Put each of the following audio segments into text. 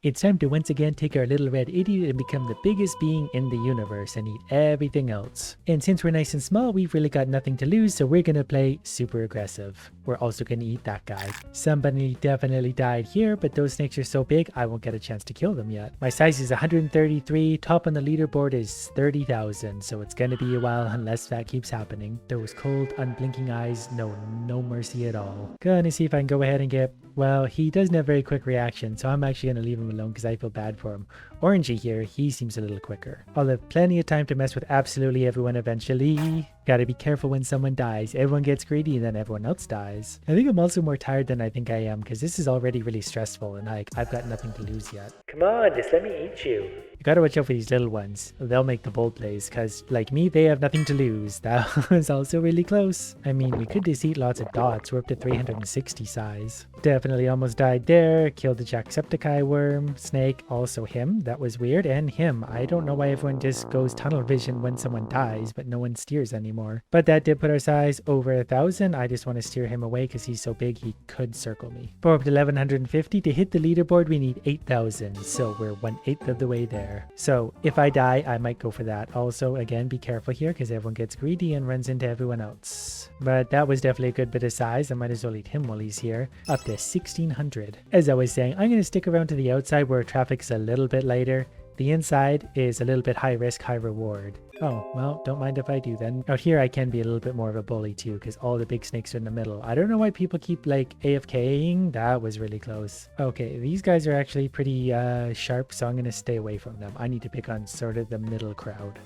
It's time to once again take our little red idiot and become the biggest being in the universe and eat everything else. And since we're nice and small, we've really got nothing to lose, so we're gonna play super aggressive. We're also gonna eat that guy. Somebody definitely died here, but those snakes are so big, I won't get a chance to kill them yet. My size is 133, top on the leaderboard is 30,000, so it's gonna be a while unless that keeps happening. Those cold, unblinking eyes, no mercy at all. Gonna see if I can go ahead and get... Well, he doesn't have very quick reaction, so I'm actually gonna leave him alone because I feel bad for him. Orangey here, he seems a little quicker. I'll have plenty of time to mess with absolutely everyone eventually. Gotta be careful when someone dies. Everyone gets greedy and then everyone else dies. I think I'm also more tired than I think I am because this is already really stressful and I've got nothing to lose yet. Come on, just let me eat you. You gotta watch out for these little ones. They'll make the bold plays because, like me, they have nothing to lose. That was also really close. I mean, we could just eat lots of dots. We're up to 360 size. Definitely almost died there. Killed the Jacksepticeye worm. Snake, also him. That was weird. And him. I don't know why everyone just goes tunnel vision when someone dies, but no one steers anymore. But that did put our size over 1,000. I just want to steer him away because he's so big he could circle me. We're up to 1,150. To hit the leaderboard, we need 8,000. So we're 1/8 of the way there. So if I die, I might go for that. Also, again, be careful here because everyone gets greedy and runs into everyone else. But that was definitely a good bit of size. I might as well eat him while he's here. Up to 1,600. As I was saying, I'm going to stick around to the outside where traffic's a little bit lighter. The inside is a little bit high risk, high reward. Oh, well, don't mind if I do then. Out here I can be a little bit more of a bully too because all the big snakes are in the middle. I don't know why people keep like AFKing. That was really close. Okay, these guys are actually pretty sharp, so I'm going to stay away from them. I need to pick on sort of the middle crowd.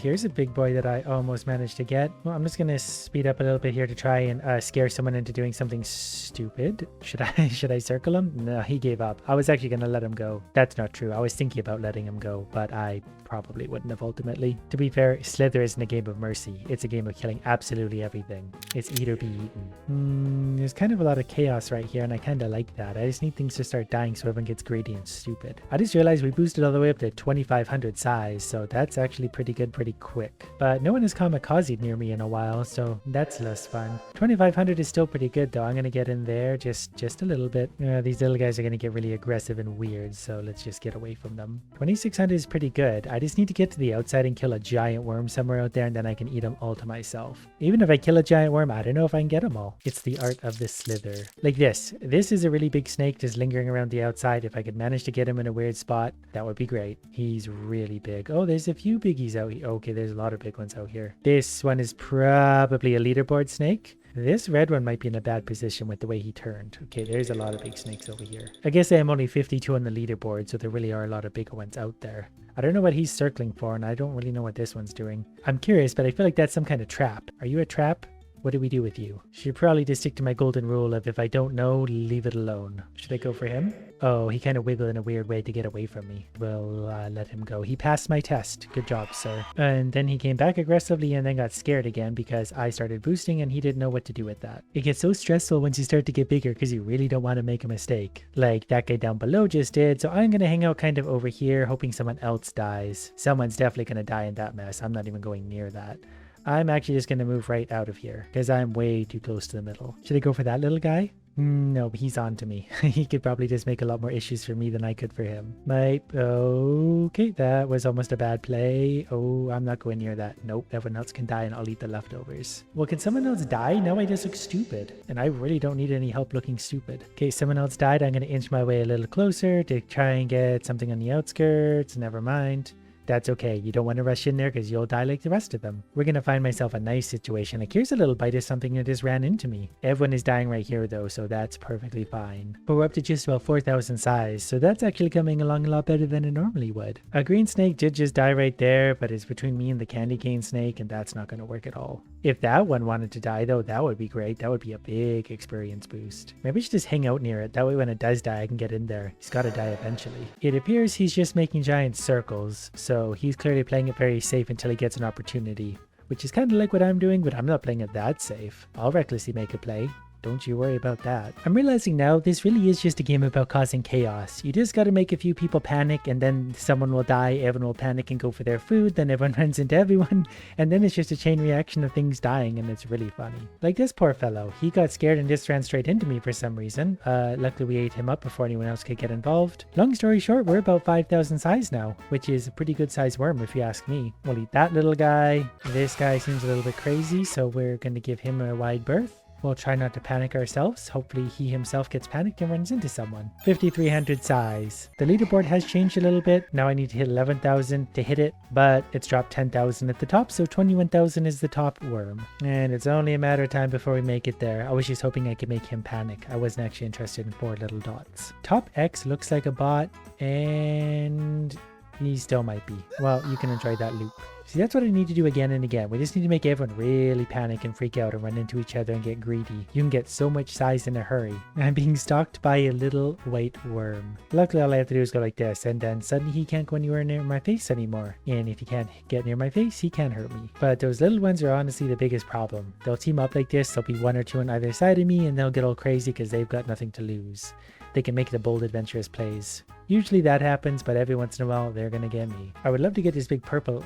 Here's a big boy that I almost managed to get. Well, I'm just going to speed up a little bit here to try and scare someone into doing something stupid. Should I circle him? No, he gave up. I was actually going to let him go. That's not true. I was thinking about letting him go, but I probably wouldn't have ultimately. To be fair, Slither isn't a game of mercy. It's a game of killing absolutely everything. It's eat or be eaten. There's kind of a lot of chaos right here, and I kind of like that. I just need things to start dying so everyone gets greedy and stupid. I just realized we boosted all the way up to 2,500 size, so that's actually pretty good pretty quick. But no one has kamikazed near me in a while, so that's less fun. 2,500 is still pretty good though. I'm going to get in there just a little bit. These little guys are going to get really aggressive and weird, so let's just get away from them. 2,600 is pretty good. I just need to get to the outside and kill a giant worm somewhere out there, and then I can eat them all to myself. Even if I kill a giant worm, I don't know if I can get them all. It's the art of the slither. Like this. This is a really big snake just lingering around the outside. If I could manage to get him in a weird spot, that would be great. He's really big. Oh, there's a few biggies out here. Okay, there's a lot of big ones out here. This one is probably a leaderboard snake. This red one might be in a bad position with the way he turned. Okay, there's a lot of big snakes over here. I guess I am only 52 on the leaderboard, so there really are a lot of bigger ones out there. I don't know what he's circling for, and I don't really know what this one's doing. I'm curious, but I feel like that's some kind of trap. Are you a trap? What do we do with you? Should probably just stick to my golden rule of if I don't know, leave it alone. Should I go for him? Oh, he kind of wiggled in a weird way to get away from me. We'll let him go. He passed my test. Good job, sir. And then he came back aggressively and then got scared again because I started boosting and he didn't know what to do with that. It gets so stressful once you start to get bigger because you really don't want to make a mistake. Like that guy down below just did. So I'm going to hang out kind of over here hoping someone else dies. Someone's definitely going to die in that mess. I'm not even going near that. I'm actually just going to move right out of here because I'm way too close to the middle. Should I go for that little guy? No, he's on to me. He could probably just make a lot more issues for me than I could for him. Okay, that was almost a bad play. Oh, I'm not going near that. Nope, everyone else can die and I'll eat the leftovers. Well, can someone else die? Now I just look stupid. And I really don't need any help looking stupid. Okay, someone else died. I'm going to inch my way a little closer to try and get something on the outskirts. Never mind. That's okay. You don't want to rush in there because you'll die like the rest of them. We're going to find myself a nice situation. Like here's a little bite of something that just ran into me. Everyone is dying right here though, so that's perfectly fine. But we're up to just about 4,000 size, so that's actually coming along a lot better than it normally would. A green snake did just die right there, but it's between me and the candy cane snake, and that's not going to work at all. If that one wanted to die though, that would be great. That would be a big experience boost. Maybe I should just hang out near it. That way when it does die, I can get in there. He's got to die eventually. It appears he's just making giant circles, so he's clearly playing it very safe until he gets an opportunity, which is kind of like what I'm doing, but I'm not playing it that safe. I'll recklessly make a play. Don't you worry about that. I'm realizing now this really is just a game about causing chaos. You just gotta make a few people panic and then someone will die, everyone will panic and go for their food, then everyone runs into everyone, and then it's just a chain reaction of things dying, and it's really funny. Like this poor fellow, he got scared and just ran straight into me for some reason. Luckily we ate him up before anyone else could get involved. Long story short, we're about 5,000 size now, which is a pretty good size worm if you ask me. We'll eat that little guy. This guy seems a little bit crazy, so we're going to give him a wide berth. We'll try not to panic ourselves. Hopefully he himself gets panicked and runs into someone. 5,300 size. The leaderboard has changed a little bit. Now I need to hit 11,000 to hit it, but it's dropped 10,000 at the top, so 21,000 is the top worm. And it's only a matter of time before we make it there. I was just hoping I could make him panic. I wasn't actually interested in 4 little dots. Top X looks like a bot, and he still might be. Well, you can enjoy that loop. See, that's what I need to do again and again. We just need to make everyone really panic and freak out and run into each other and get greedy. You can get so much size in a hurry. I'm being stalked by a little white worm. Luckily, all I have to do is go like this, and then suddenly he can't go anywhere near my face anymore. And if he can't get near my face, he can't hurt me. But those little ones are honestly the biggest problem. They'll team up like this, there'll be 1 or 2 on either side of me, and they'll get all crazy because they've got nothing to lose. They can make the bold adventurous plays. Usually that happens, but every once in a while they're gonna get me. I would love to get this big purple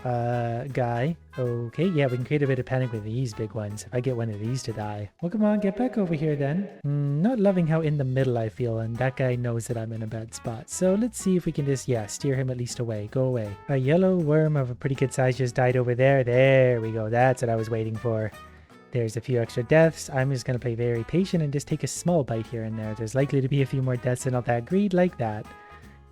guy. Okay, yeah, we can create a bit of panic with these big ones. If I get one of these to die. Well, come on, get back over here then. Not loving how in the middle I feel, and that guy knows that I'm in a bad spot. So let's see if we can just, steer him at least away. Go away. A yellow worm of a pretty good size just died over there. There we go. That's what I was waiting for. There's a few extra deaths. I'm just going to play very patient and just take a small bite here and there. There's likely to be a few more deaths and all that greed like that.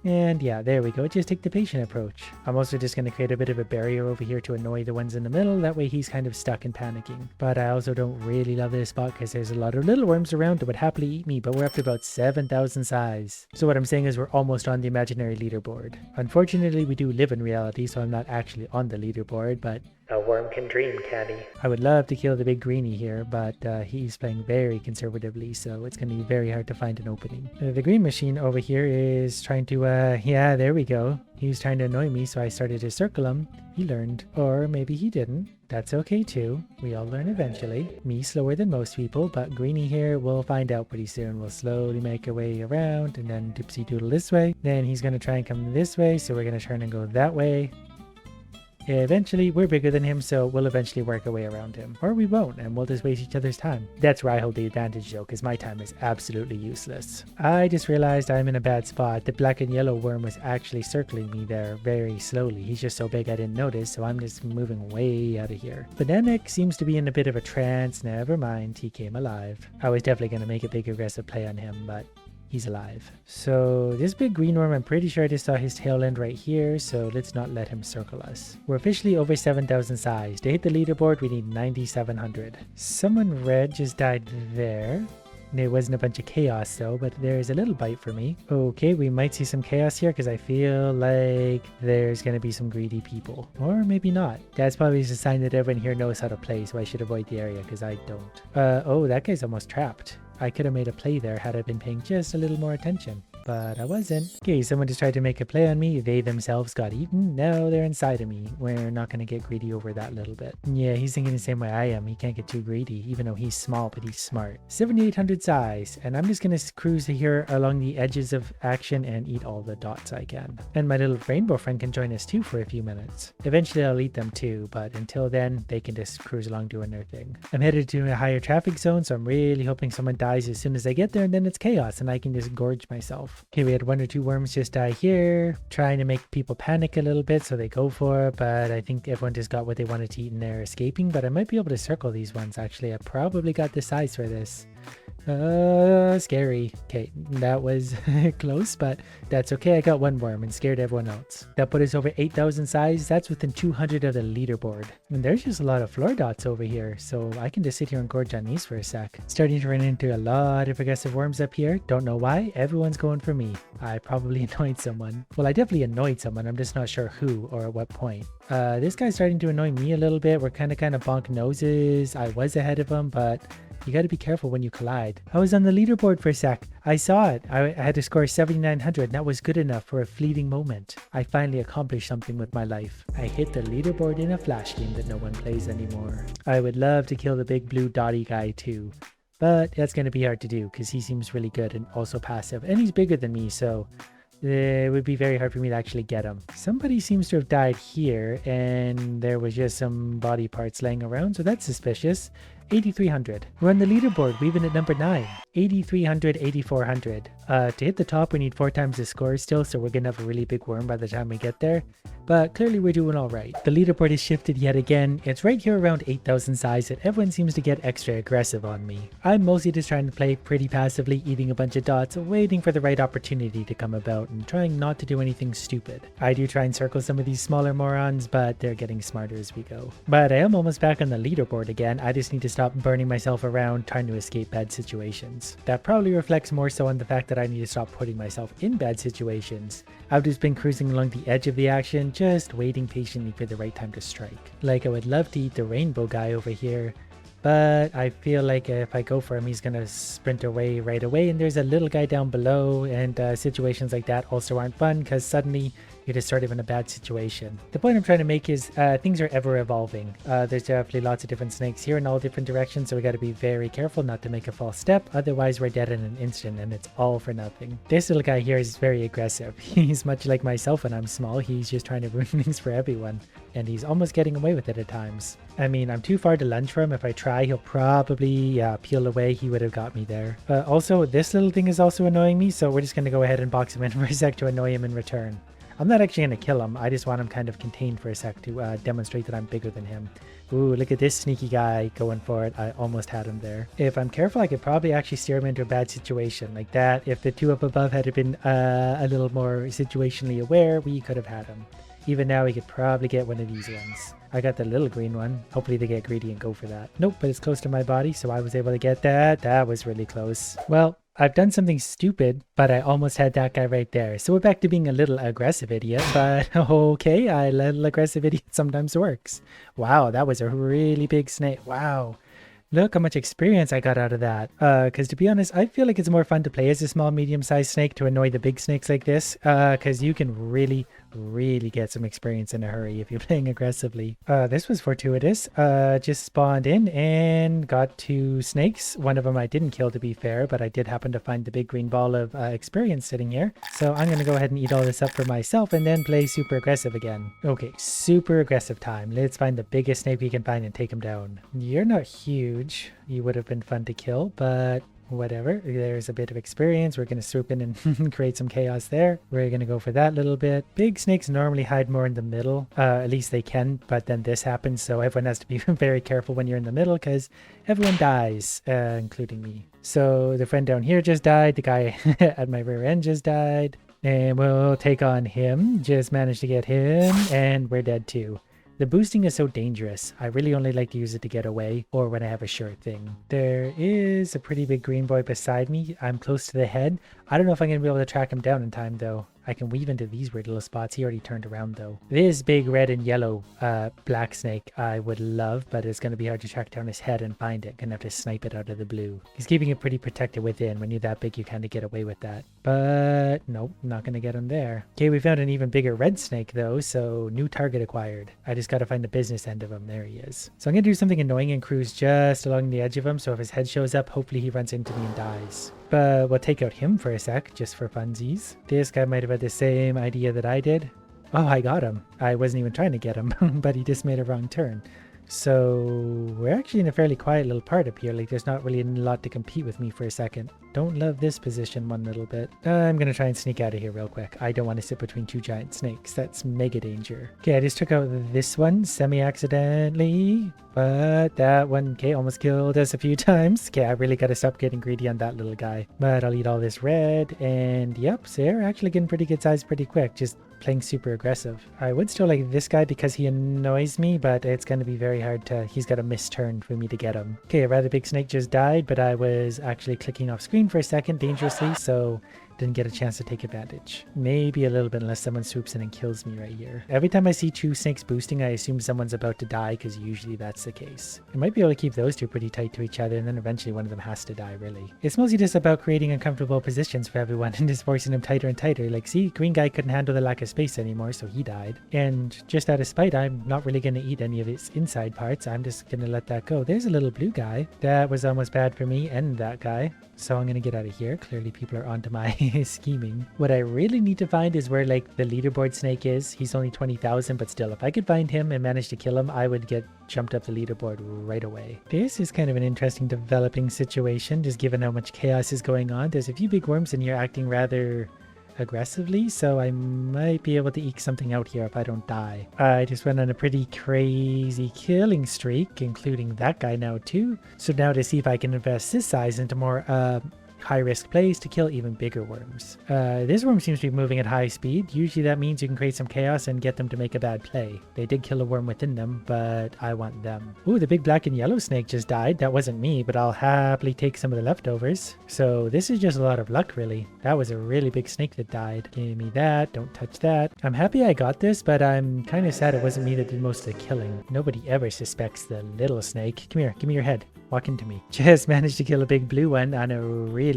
And yeah, there we go. Just take the patient approach. I'm also just going to create a bit of a barrier over here to annoy the ones in the middle. That way he's kind of stuck and panicking. But I also don't really love this spot because there's a lot of little worms around that would happily eat me, but we're up to about 7,000 size. So what I'm saying is we're almost on the imaginary leaderboard. Unfortunately, we do live in reality, so I'm not actually on the leaderboard, but a worm can dream, can't he? I would love to kill the big greenie here, but he's playing very conservatively, so it's going to be very hard to find an opening. The green machine over here is trying to, yeah, there we go. He was trying to annoy me, so I started to circle him. He learned. Or maybe he didn't. That's okay too. We all learn eventually. Me slower than most people, but Greenie here will find out pretty soon. We'll slowly make our way around, and then Dipsy Doodle this way. Then he's going to try and come this way, so we're going to turn and go that way. Eventually, we're bigger than him, so we'll eventually work our way around him. Or we won't, and we'll just waste each other's time. That's where I hold the advantage though, because my time is absolutely useless. I just realized I'm in a bad spot. The black and yellow worm was actually circling me there very slowly. He's just so big I didn't notice, so I'm just moving way out of here. Bananic seems to be in a bit of a trance. Never mind, he came alive. I was definitely going to make a big aggressive play on him, but he's alive. So this big green worm, I'm pretty sure I just saw his tail end right here, so let's not let him circle us. We're officially over 7,000 size. To hit the leaderboard, we need 9,700. Someone red just died there. There wasn't a bunch of chaos though, but there's a little bite for me. Okay, we might see some chaos here because I feel like there's going to be some greedy people. Or maybe not. That's probably just a sign that everyone here knows how to play, so I should avoid the area because I don't. Oh, that guy's almost trapped. I could have made a play there had I been paying just a little more attention. But I wasn't. Okay, someone just tried to make a play on me. They themselves got eaten. Now they're inside of me. We're not going to get greedy over that little bit. Yeah, he's thinking the same way I am. He can't get too greedy, even though he's small, but he's smart. 7,800 size. And I'm just going to cruise here along the edges of action and eat all the dots I can. And my little rainbow friend can join us too for a few minutes. Eventually I'll eat them too, but until then, they can just cruise along doing their thing. I'm headed to a higher traffic zone, so I'm really hoping someone dies as soon as I get there, and then it's chaos and I can just gorge myself. Okay, we had 1 or 2 worms just die here, trying to make people panic a little bit so they go for it, but I think everyone just got what they wanted to eat and they're escaping, but I might be able to circle these ones actually. I probably got the size for this. Scary. Okay, that was close, but that's okay. I got 1 worm and scared everyone else. That put us over 8,000 size. That's within 200 of the leaderboard. And there's just a lot of floor dots over here, so I can just sit here and gorge on these for a sec. Starting to run into a lot of aggressive worms up here. Don't know why. Everyone's going for me. I probably annoyed someone. Well, I definitely annoyed someone. I'm just not sure who or at what point. This guy's starting to annoy me a little bit. We're kind of bonk noses. I was ahead of him, but you got to be careful when you collide. I was on the leaderboard for a sec. I saw it. I had to score 7,900 and that was good enough for a fleeting moment. I finally accomplished something with my life. I hit the leaderboard in a flash game that no one plays anymore. I would love to kill the big blue dotty guy too. But that's going to be hard to do because he seems really good and also passive. And he's bigger than me, so it would be very hard for me to actually get him. Somebody seems to have died here, and there was just some body parts laying around, so that's suspicious. 8,300. We're on the leaderboard. We've been at number 9. 8,300, 8,400. To hit the top, we need 4 times the score still, so we're gonna have a really big worm by the time we get there. But clearly we're doing all right. The leaderboard is shifted yet again. It's right here around 8,000 size, and everyone seems to get extra aggressive on me. I'm mostly just trying to play pretty passively, eating a bunch of dots, waiting for the right opportunity to come about, and trying not to do anything stupid. I do try and circle some of these smaller morons, but they're getting smarter as we go. But I am almost back on the leaderboard again. I just need to stop burning myself around trying to escape bad situations. That probably reflects more so on the fact that I need to stop putting myself in bad situations. I've just been cruising along the edge of the action, just waiting patiently for the right time to strike. Like, I would love to eat the rainbow guy over here, but I feel like if I go for him, he's gonna sprint away right away, and there's a little guy down below, and situations like that also aren't fun because suddenly you're just sort of in a bad situation. The point I'm trying to make is things are ever evolving. There's definitely lots of different snakes here in all different directions, so we got to be very careful not to make a false step, otherwise we're dead in an instant and it's all for nothing. This little guy here is very aggressive. He's much like myself when I'm small. He's just trying to ruin things for everyone, and he's almost getting away with it at times. I mean, I'm too far to lunge for him. If I try, he'll probably peel away. He would have got me there. Also, this little thing is also annoying me, so we're just going to go ahead and box him in for a sec to annoy him in return. I'm not actually going to kill him. I just want him kind of contained for a sec to demonstrate that I'm bigger than him. Ooh, look at this sneaky guy going for it. I almost had him there. If I'm careful, I could probably actually steer him into a bad situation like that. If the two up above had been a little more situationally aware, we could have had him. Even now, we could probably get one of these ones. I got the little green one. Hopefully they get greedy and go for that. Nope, but it's close to my body, so I was able to get that. That was really close. Well, I've done something stupid, but I almost had that guy right there. So we're back to being a little aggressive idiot, but okay, a little aggressive idiot sometimes works. Wow, that was a really big snake. Wow. Look how much experience I got out of that. Because to be honest, I feel like it's more fun to play as a small, medium-sized snake to annoy the big snakes like this. Because you can really get some experience in a hurry if you're playing aggressively. This was fortuitous. Just spawned in and got 2 snakes. One of them I didn't kill, to be fair, but I did happen to find the big green ball of experience sitting here. So I'm going to go ahead and eat all this up for myself and then play super aggressive again. Okay, super aggressive time. Let's find the biggest snake we can find and take him down. You're not huge. You would have been fun to kill, but whatever. There's a bit of experience. We're going to swoop in and create some chaos there. We're going to go for that little bit. Big snakes normally hide more in the middle. At least they can, but then this happens, so everyone has to be very careful when you're in the middle because everyone dies, including me. So the friend down here just died. The guy at my rear end just died. And we'll take on him. Just managed to get him, and we're dead too. The boosting is so dangerous. I really only like to use it to get away or when I have a sure thing. There is a pretty big green boy beside me. I'm close to the head. I don't know if I'm going to be able to track him down in time though. I can weave into these weird little spots. He already turned around though. This big red and yellow black snake I would love, but it's going to be hard to track down his head and find it. Gonna have to snipe it out of the blue. He's keeping it pretty protected within. When you're that big, you kind of get away with that. But nope, not going to get him there. Okay, we found an even bigger red snake though, so new target acquired. I just got to find the business end of him. There he is. So I'm going to do something annoying and cruise just along the edge of him, so if his head shows up, hopefully he runs into me and dies. But we'll take out him for a sec, just for funsies. This guy might have had the same idea that I did. Oh, I got him. I wasn't even trying to get him, but he just made a wrong turn. So we're actually in a fairly quiet little part up here. Like, there's not really a lot to compete with me for a second. Don't love this position one little bit. I'm going to try and sneak out of here real quick. I don't want to sit between 2 giant snakes. That's mega danger. Okay, I just took out this one semi-accidentally. But that one, okay, almost killed us a few times. Okay, I really got to stop getting greedy on that little guy. But I'll eat all this red. And yep, so they're actually getting pretty good size pretty quick. Just playing super aggressive. I would still like this guy because he annoys me, but it's going to be very hard to... He's got a misturn for me to get him. Okay, a rather big snake just died, but I was actually clicking off screen for a second dangerously, so Didn't get a chance to take advantage. Maybe a little bit unless someone swoops in and kills me right here. Every time I see 2 snakes boosting, I assume someone's about to die because usually that's the case. I might be able to keep those 2 pretty tight to each other and then eventually one of them has to die, really. It's mostly just about creating uncomfortable positions for everyone and just forcing them tighter and tighter. Like, see, green guy couldn't handle the lack of space anymore, so he died. And just out of spite, I'm not really going to eat any of its inside parts. I'm just going to let that go. There's a little blue guy. That was almost bad for me and that guy. So I'm going to get out of here. Clearly people are onto my scheming. What I really need to find is where like the leaderboard snake is. He's only 20,000, but still, if I could find him and manage to kill him, I would get jumped up the leaderboard right away. This is kind of an interesting developing situation, just given how much chaos is going on. There's a few big worms and you're acting rather aggressively, so I might be able to eke something out here if I don't die. I just went on a pretty crazy killing streak, including that guy now too. So now to see if I can invest this size into more high-risk plays to kill even bigger worms. This worm seems to be moving at high speed. Usually that means you can create some chaos and get them to make a bad play. They did kill a worm within them, but I want them. Ooh, the big black and yellow snake just died. That wasn't me, but I'll happily take some of the leftovers. So this is just a lot of luck, really. That was a really big snake that died. Give me that. Don't touch that. I'm happy I got this, but I'm kind of sad it wasn't me that did most of the killing. Nobody ever suspects the little snake. Come here. Give me your head. Walk into me. Just managed to kill a big blue one on a really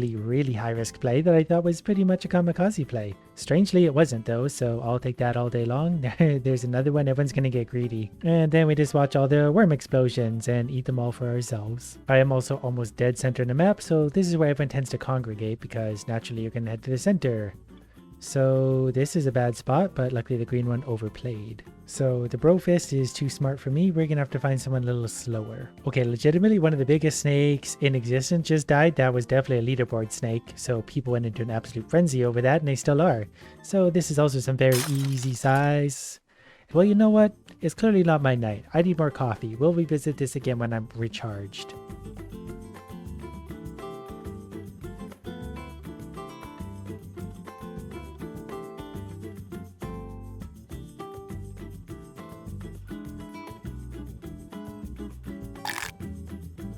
high risk play that I thought was pretty much a kamikaze play. Strangely it wasn't though, so I'll take that all day long. There's another one. Everyone's gonna get greedy. And then we just watch all the worm explosions and eat them all for ourselves. I am also almost dead center in the map, so this is where everyone tends to congregate because naturally you're gonna head to the center. So this is a bad spot, but luckily the green one overplayed. So the Brofist is too smart for me. We're gonna have to find someone a little slower. Okay, legitimately one of the biggest snakes in existence just died. That was definitely a leaderboard snake. So people went into an absolute frenzy over that and they still are. So this is also some very easy size. Well, you know what? It's clearly not my night. I need more coffee. We'll revisit this again when I'm recharged.